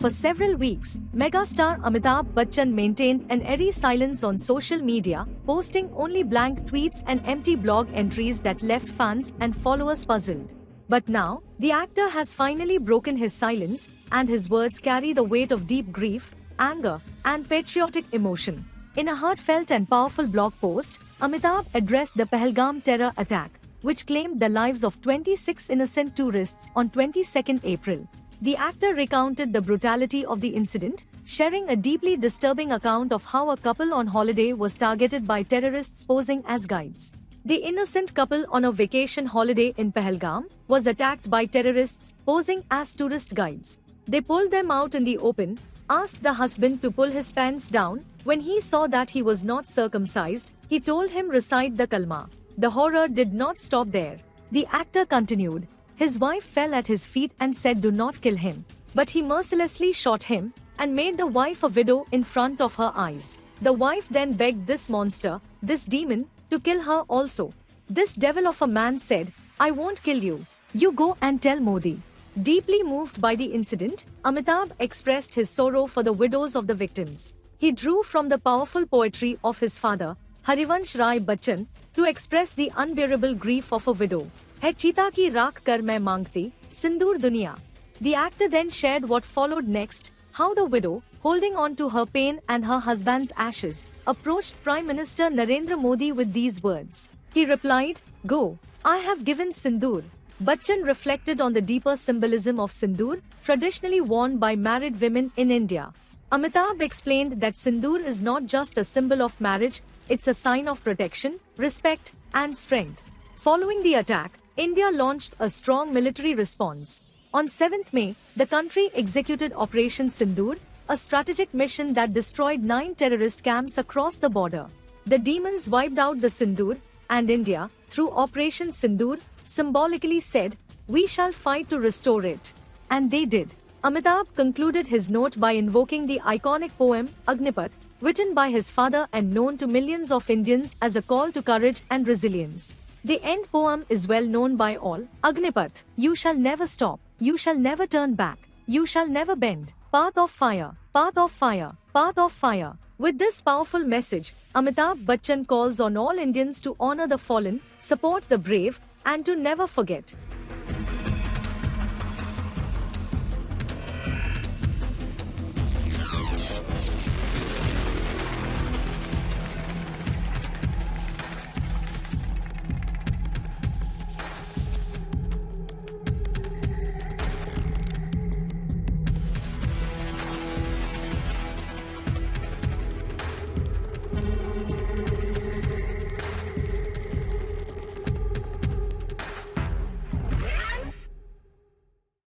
For several weeks, megastar Amitabh Bachchan maintained an airy silence on social media, posting only blank tweets and empty blog entries that left fans and followers puzzled. But now, the actor has finally broken his silence, and his words carry the weight of deep grief, anger, and patriotic emotion. In a heartfelt and powerful blog post, Amitabh addressed the Pahalgam terror attack, which claimed the lives of 26 innocent tourists on 22nd April. The actor recounted the brutality of the incident, sharing a deeply disturbing account of how a couple on holiday was targeted by terrorists posing as guides. The innocent couple on a vacation holiday in Pahalgam was attacked by terrorists posing as tourist guides. They pulled them out in the open, asked the husband to pull his pants down. When he saw that he was not circumcised, he told him recite the kalma. The horror did not stop there. The actor continued. His wife fell at his feet and said do not kill him. But he mercilessly shot him and made the wife a widow in front of her eyes. The wife then begged this monster, this demon, to kill her also. This devil of a man said, I won't kill you. You go and tell Modi. Deeply moved by the incident, Amitabh expressed his sorrow for the widows of the victims. He drew from the powerful poetry of his father, Harivansh Rai Bachchan, to express the unbearable grief of a widow. Hai cheeta ki raakh kar main mangti, sindoor duniya. The actor then shared what followed next, how the widow, holding on to her pain and her husband's ashes, approached Prime Minister Narendra Modi with these words. He replied, Go, I have given sindoor. Bachchan reflected on the deeper symbolism of sindoor, traditionally worn by married women in India. Amitabh explained that sindoor is not just a symbol of marriage, it's a sign of protection, respect, and strength. Following the attack, India launched a strong military response. On 7th May, the country executed Operation Sindoor, a strategic mission that destroyed 9 terrorist camps across the border. The demons wiped out the Sindoor, and India, through Operation Sindoor, symbolically said, we shall fight to restore it. And they did. Amitabh concluded his note by invoking the iconic poem, Agnipath, written by his father and known to millions of Indians as a call to courage and resilience. The end poem is well known by all. Agnipath, you shall never stop, you shall never turn back, you shall never bend. Path of fire, path of fire, path of fire. With this powerful message, Amitabh Bachchan calls on all Indians to honor the fallen, support the brave, and to never forget.